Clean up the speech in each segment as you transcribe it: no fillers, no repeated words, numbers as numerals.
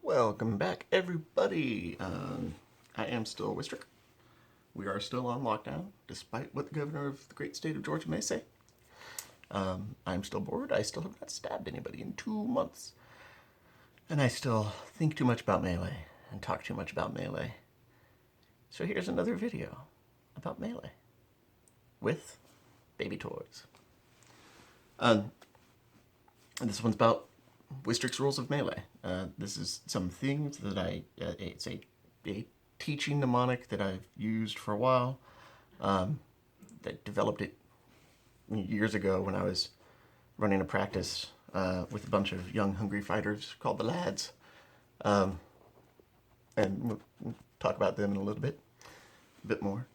Welcome back, everybody. I am still Wistric. We are still on lockdown, despite what the governor of the great state of Georgia may say. I'm still bored. I still have not stabbed anybody in 2 months. And I still think too much about Melee and talk too much about Melee. So here's another video about Melee with baby toys. This one's about Wistric's rules of Melee. This is some things that it's a teaching mnemonic that I've used for a while. That developed it years ago when I was running a practice with a bunch of young, hungry fighters called the Lads. And we'll talk about them in a bit more.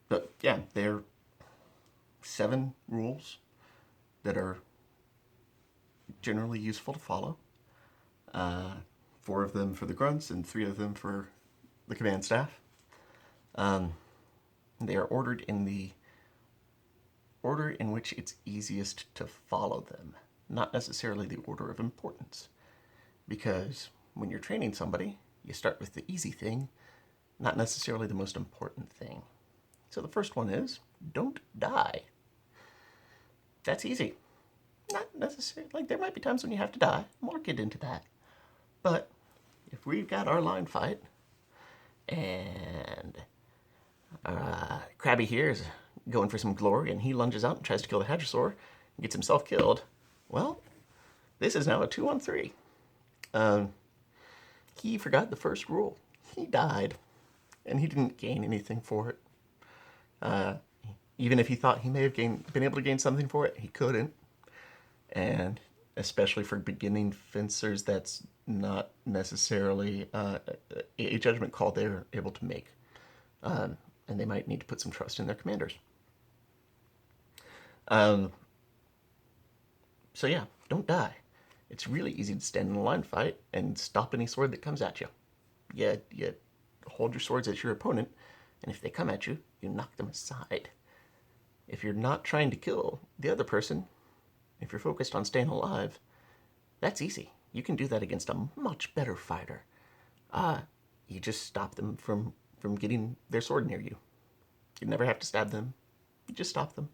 But yeah, they're 7 rules that are generally useful to follow. 4 of them for the Grunts and 3 of them for the command staff. They are ordered in the order in which it's easiest to follow them, not necessarily the order of importance. Because when you're training somebody, you start with the easy thing, not necessarily the most important thing. So the first one is, don't die. That's easy. Not necessarily, like there might be times when you have to die, and we'll get into that. But if we've got our line fight, and Krabby here is going for some glory, and he lunges out and tries to kill the Hadrosaur, and gets himself killed, well, this is now a 2-on-3. He forgot the first rule. He died, and he didn't gain anything for it. Even if he thought he may have been able to gain something for it, he couldn't. And especially for beginning fencers, that's not necessarily a judgment call they're able to make. And they might need to put some trust in their commanders. So yeah, don't die. It's really easy to stand in a line fight and stop any sword that comes at you. You hold your swords at your opponent, and if they come at you, you knock them aside. If you're not trying to kill the other person, if you're focused on staying alive, that's easy. You can do that against a much better fighter. You just stop them from getting their sword near you. You never have to stab them. You just stop them.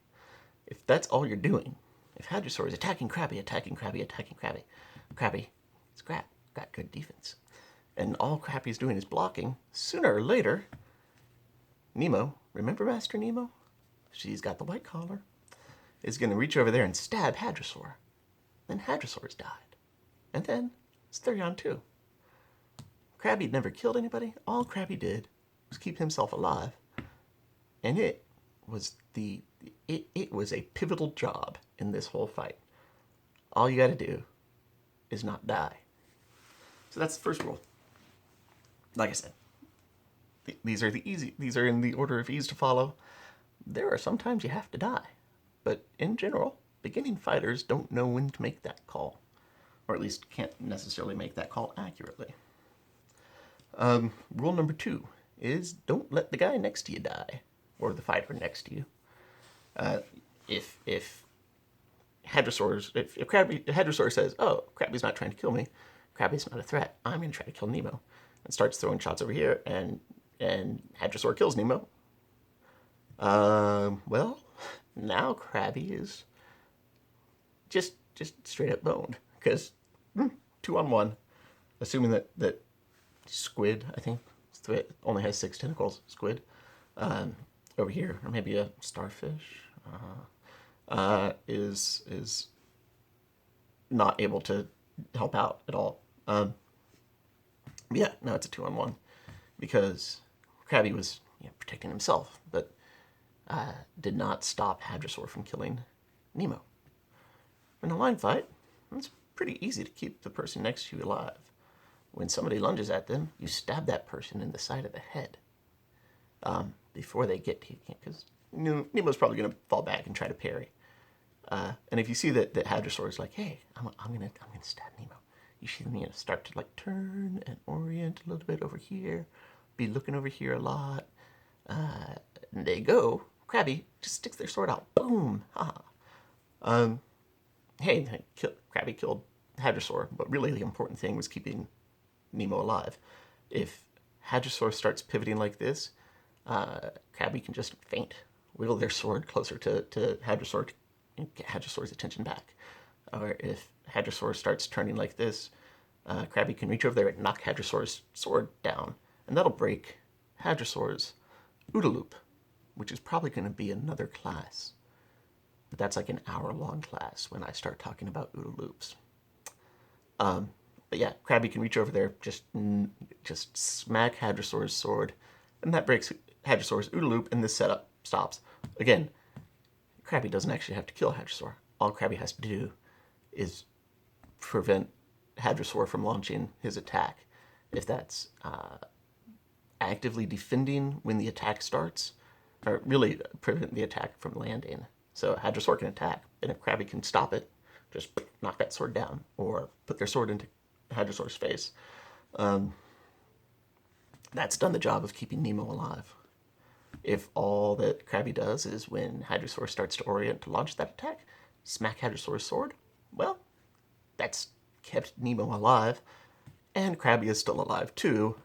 If that's all you're doing, if Hadrosaur is attacking Krabby, Krabby is got good defense. And all Krabby's doing is blocking, sooner or later, Nemo, remember Master Nemo? She's got the white collar, is going to reach over there and stab Hadrosaur. Then Hadrosaur's died. And then it's 3-on-2. Krabby never killed anybody. All Krabby did was keep himself alive. And it was a pivotal job in this whole fight. All you got to do is not die. So that's the first rule. Like I said, these are in the order of ease to follow. There are sometimes you have to die. But in general, beginning fighters don't know when to make that call. Or at least can't necessarily make that call accurately. Rule number 2 is don't let the guy next to you die. Or the fighter next to you. If Hadrosaur says, oh, Krabby's not trying to kill me, Krabby's not a threat, I'm going to try to kill Nemo. And starts throwing shots over here, and Hadrosaur kills Nemo. Well, now Krabby is just straight up boned, because 2-on-1, assuming that Squid, I think, only has 6 tentacles, Squid, over here, or maybe a starfish, is not able to help out at all. Yeah, no, it's a 2-on-1, because Krabby was protecting himself, but did not stop Hadrosaur from killing Nemo. In a line fight, it's pretty easy to keep the person next to you alive. When somebody lunges at them, you stab that person in the side of the head before they get to you, because Nemo's probably going to fall back and try to parry. And if you see that Hadrosaur is like, hey, I'm gonna stab Nemo, you see them start to like turn and orient a little bit over here, be looking over here a lot. And they go. Krabby just sticks their sword out. Boom! Haha. Hey, Krabby killed Hadrosaur, but really the important thing was keeping Nemo alive. If Hadrosaur starts pivoting like this, Krabby can just feint, wiggle their sword closer to Hadrosaur and get Hadrosaur's attention back. Or if Hadrosaur starts turning like this, Krabby can reach over there and knock Hadrosaur's sword down, and that'll break Hadrosaur's OODA loop, which is probably going to be another class. But that's like an hour-long class when I start talking about OODA loops. But yeah, Krabby can reach over there, just smack Hadrosaur's sword, and that breaks Hadrosaur's OODA loop, and this setup stops. Again, Krabby doesn't actually have to kill Hadrosaur. All Krabby has to do is prevent Hadrosaur from launching his attack. If that's actively defending when the attack starts, or really prevent the attack from landing. So Hadrosaur can attack, and if Krabby can stop it, just knock that sword down, or put their sword into Hadrosaur's face. That's done the job of keeping Nemo alive. If all that Krabby does is when Hadrosaur starts to orient to launch that attack, smack Hadrosaur's sword, well, that's kept Nemo alive, and Krabby is still alive too.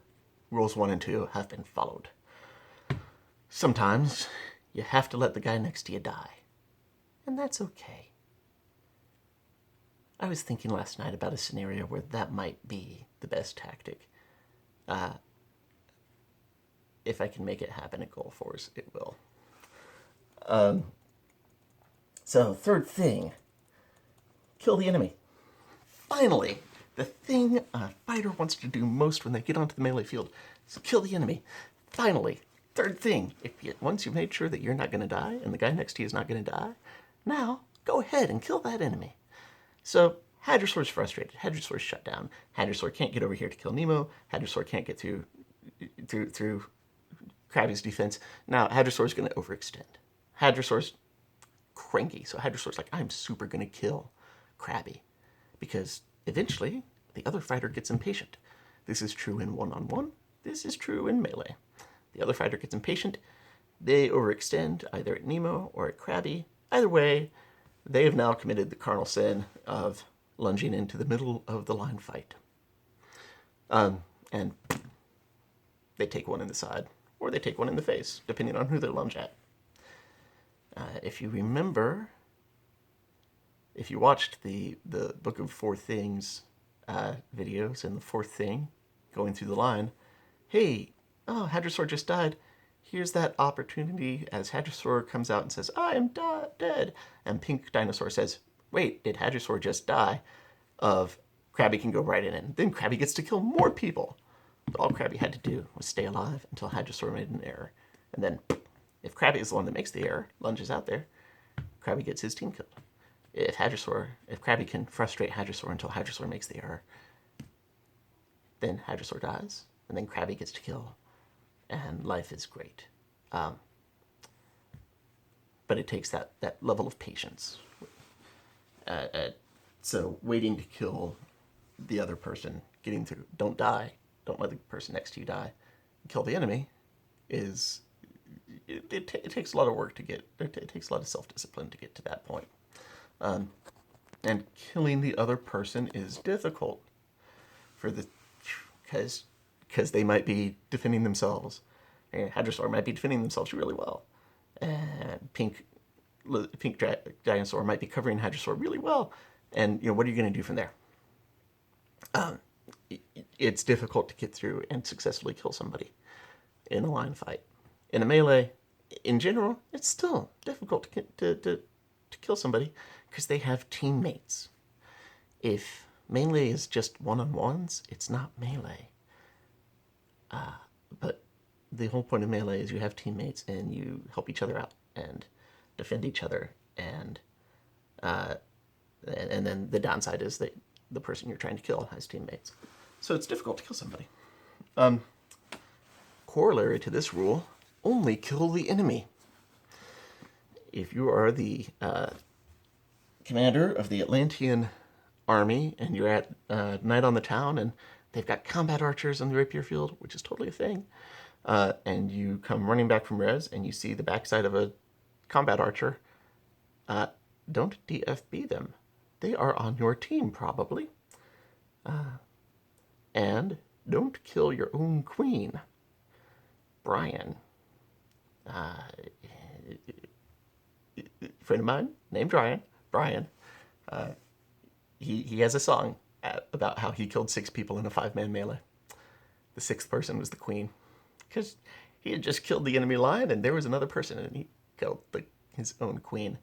Rules 1 and 2 have been followed. Sometimes you have to let the guy next to you die, and that's okay. I was thinking last night about a scenario where that might be the best tactic. If I can make it happen at Goal Force, it will. So, third thing, kill the enemy. Finally, the thing a fighter wants to do most when they get onto the melee field is kill the enemy. Finally, third thing, once you've made sure that you're not going to die and the guy next to you is not going to die, now go ahead and kill that enemy. So, Hadrosaur's frustrated. Hadrosaur's shut down. Hadrosaur can't get over here to kill Nemo. Hadrosaur can't get through Krabby's defense. Now, Hadrosaur's going to overextend. Hadrosaur's cranky, so Hadrosaur's like, I'm super going to kill Krabby. Because eventually, the other fighter gets impatient. This is true in one-on-one. This is true in melee. The other fighter gets impatient. They overextend either at Nemo or at Krabby. Either way, they have now committed the carnal sin of lunging into the middle of the line fight. And they take one in the side, or they take one in the face, depending on who they lunge at. If you remember, if you watched the Book of Four Things videos, and the fourth thing, going through the line, hey, oh, Hadrosaur just died. Here's that opportunity as Hadrosaur comes out and says, I am dead. And Pink Dinosaur says, wait, did Hadrosaur just die? Of Krabby can go right in, and then Krabby gets to kill more people. But all Krabby had to do was stay alive until Hadrosaur made an error. And then, if Krabby is the one that makes the error, lunges out there, Krabby gets his team killed. If Krabby can frustrate Hadrosaur until Hadrosaur makes the error, then Hadrosaur dies, and then Krabby gets to kill, and life is great. But it takes that level of patience. So waiting to kill the other person, getting through, don't die, don't let the person next to you die, kill the enemy, it takes a lot of work to get, it takes a lot of self-discipline to get to that point. And killing the other person is difficult because they might be defending themselves. And Hadrosaur might be defending themselves really well. And Pink Dinosaur might be covering Hadrosaur really well. And, what are you going to do from there? It's difficult to get through and successfully kill somebody in a line fight. In a melee, in general, it's still difficult to kill somebody because they have teammates. If melee is just one-on-ones, it's not melee. But the whole point of melee is you have teammates and you help each other out and defend each other, and then the downside is that the person you're trying to kill has teammates. So it's difficult to kill somebody. Corollary to this rule, only kill the enemy. If you are the commander of the Atlantean army and you're at night on the town and they've got combat archers on the Rapier field, which is totally a thing, and you come running back from res and you see the backside of a combat archer, don't DFB them. They are on your team, probably. And don't kill your own queen. Brian, friend of mine named Brian, he has a song about how he killed 6 people in a 5-man melee. The 6th person was the queen, because he had just killed the enemy lion and there was another person and he killed his own queen.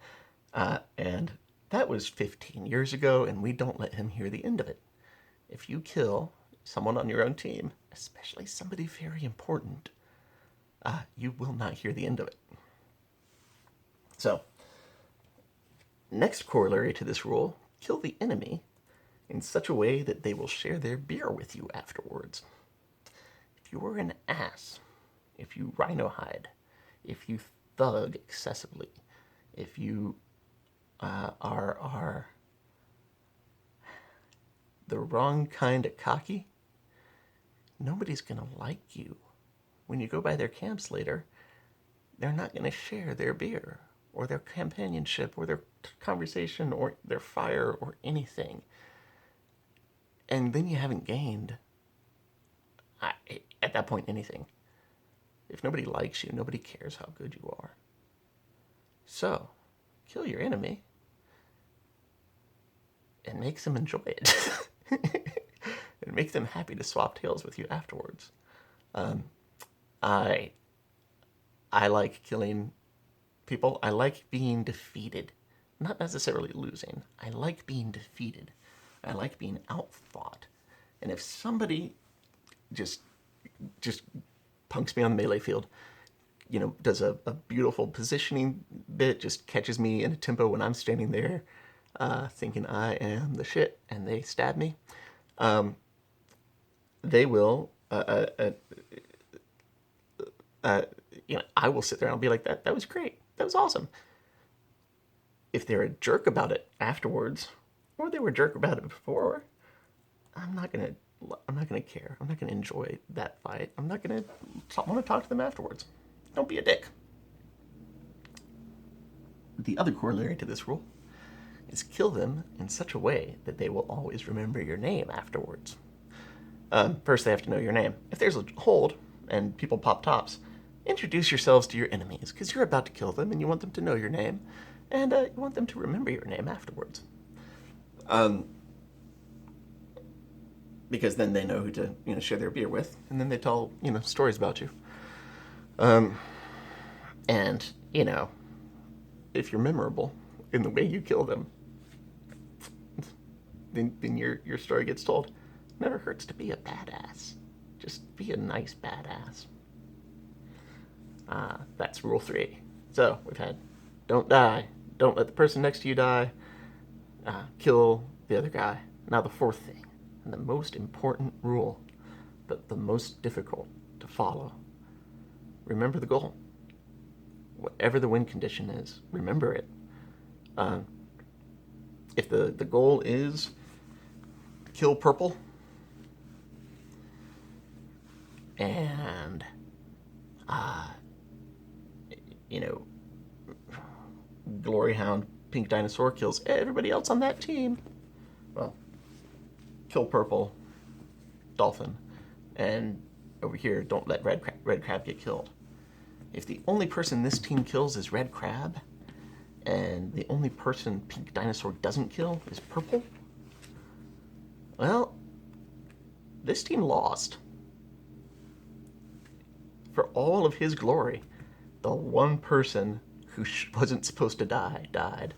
And that was 15 years ago, and we don't let him hear the end of it. If you kill someone on your own team, especially somebody very important, you will not hear the end of it. So, next corollary to this rule, kill the enemy in such a way that they will share their beer with you afterwards. If you are an ass, if you rhino hide, if you thug excessively, if you are the wrong kind of cocky, nobody's going to like you. When you go by their camps later, they're not going to share their beer or their companionship or their conversation or their fire or anything. And then you haven't gained, at that point, anything. If nobody likes you, nobody cares how good you are. So, kill your enemy and make them enjoy it. And make them happy to swap tails with you afterwards. I like killing people. I like being defeated. Not necessarily losing. I like being defeated. I like being outfought. And if somebody just punks me on the melee field, does a beautiful positioning bit, just catches me in a tempo when I'm standing there, thinking I am the shit, and they stab me, they will, I will sit there and I'll be like, that was great. That was awesome. If they're a jerk about it afterwards, or they were a jerk about it before, I'm not gonna care. I'm not gonna enjoy that fight. I'm not gonna want to talk to them afterwards. Don't be a dick. The other corollary to this rule is kill them in such a way that they will always remember your name afterwards. First, they have to know your name. If there's a hold and people pop tops, introduce yourselves to your enemies, because you're about to kill them and you want them to know your name, and you want them to remember your name afterwards. Because then they know who to share their beer with, and then they tell stories about you. And if you're memorable in the way you kill them, then your story gets told. Never hurts to be a badass. Just be a nice badass. That's rule 3. So we've had don't die, don't let the person next to you die, kill the other guy. Now the 4th thing, and the most important rule, but the most difficult to follow. Remember the goal. Whatever the win condition is, remember it. If the goal is kill purple, and Glory Hound Pink Dinosaur kills everybody else on that team, well, kill purple, dolphin, and over here, don't let red crab get killed. If the only person this team kills is red crab, and the only person Pink Dinosaur doesn't kill is purple, well, this team lost. For all of his glory, the one person who wasn't supposed to die died.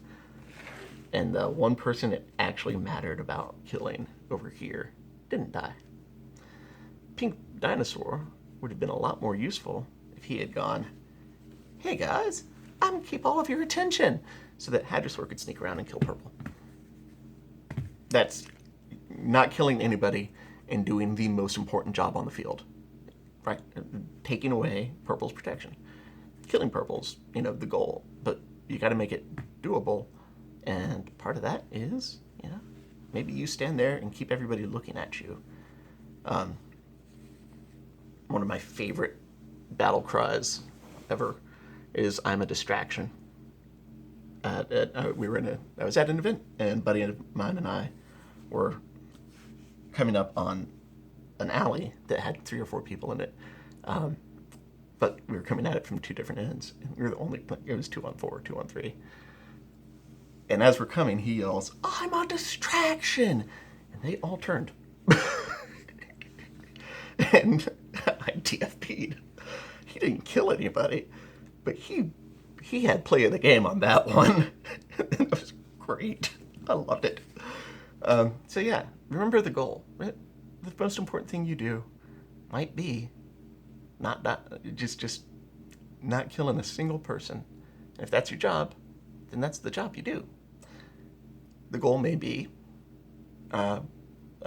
And the one person it actually mattered about killing over here didn't die. Pink Dinosaur would have been a lot more useful if he had gone, hey guys, I'm going to keep all of your attention, so that Hadrosaur could sneak around and kill purple. That's not killing anybody and doing the most important job on the field. Right? Taking away purple's protection. Killing purple's, the goal, but you got to make it doable, and part of that is, maybe you stand there and keep everybody looking at you. One of my favorite battle cries ever is "I'm a distraction." I was at an event, and a buddy of mine and I were coming up on an alley that had 3 or 4 people in it. But we were coming at it from 2 different ends. And we were the only, it was 2-on-4, 2-on-3. And as we're coming, he yells, "I'm a distraction!" And they all turned. And I TFP'd. He didn't kill anybody, but he had play of the game on that one. It was great. I loved it. So yeah, remember the goal. The most important thing you do might be just not killing a single person. And if that's your job, then that's the job you do. The goal may be a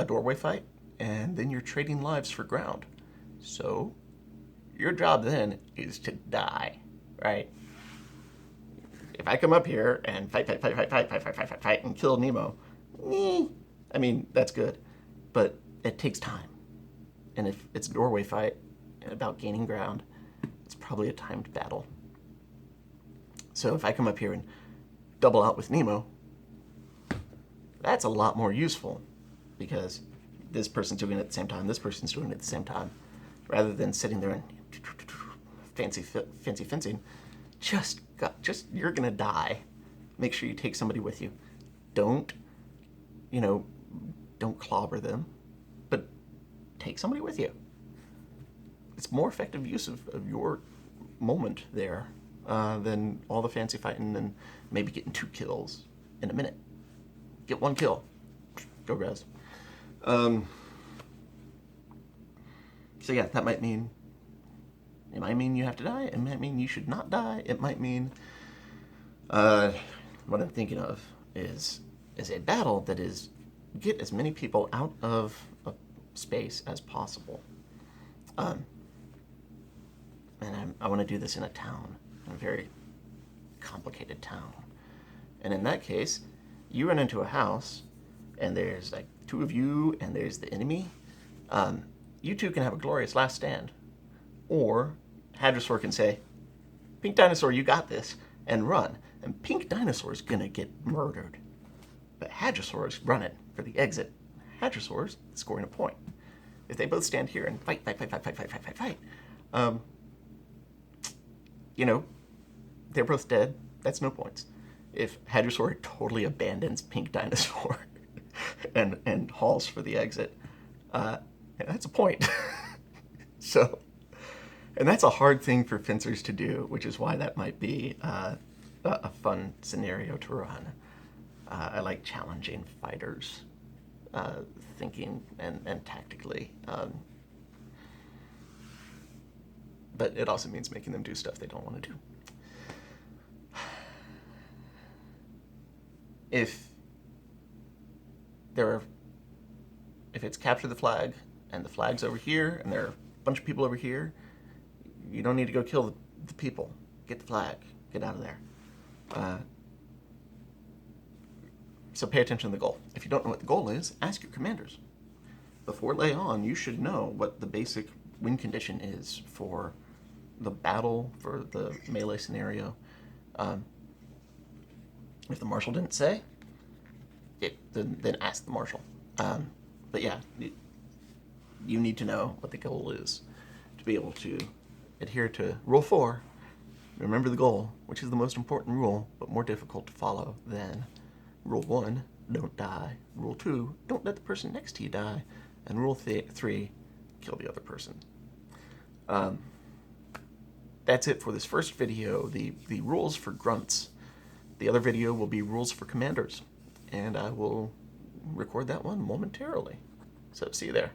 doorway fight, and then you're trading lives for ground. So your job then is to die, right? If I come up here and fight, and kill Nemo, I mean, that's good, but it takes time. And if it's a doorway fight and about gaining ground, it's probably a timed battle. So if I come up here and double out with Nemo, that's a lot more useful, because this person's doing it at the same time, this person's doing it at the same time, rather than sitting there and fancy fencing. Just you're gonna die. Make sure you take somebody with you. Don't clobber them, but take somebody with you. It's more effective use of your moment there than all the fancy fighting and maybe getting 2 kills in a minute. Get 1 kill. Go res. So yeah, that might mean, it might mean you have to die. It might mean you should not die. It might mean, what I'm thinking of is a battle that is get as many people out of a space as possible. And I want to do this in a town, in a very complicated town. And in that case, you run into a house, and there's like 2 of you, and there's the enemy. You 2 can have a glorious last stand. Or Hadrosaur can say, "Pink Dinosaur, you got this," and run. And Pink Dinosaur's gonna get murdered. But Hadrosaur's running for the exit. Hadrosaur's scoring a point. If they both stand here and fight, they're both dead. That's no points. If Hadrosaur totally abandons Pink Dinosaur and hauls for the exit, that's a point. So, and that's a hard thing for fencers to do, which is why that might be a fun scenario to run. I like challenging fighters, thinking and tactically. But it also means making them do stuff they don't want to do. If it's capture the flag, and the flag's over here, and there are a bunch of people over here, you don't need to go kill the people. Get the flag. Get out of there. So pay attention to the goal. If you don't know what the goal is, ask your commanders. Before lay on, you should know what the basic win condition is for the battle, for the melee scenario. If the marshal didn't say, then ask the marshal. But yeah, you need to know what the goal is to be able to adhere to Rule 4. Remember the goal, which is the most important rule, but more difficult to follow than Rule 1, don't die. Rule 2, don't let the person next to you die. And Rule 3, kill the other person. That's it for this first video, the rules for grunts. The other video will be rules for commanders, and I will record that one momentarily. So see you there.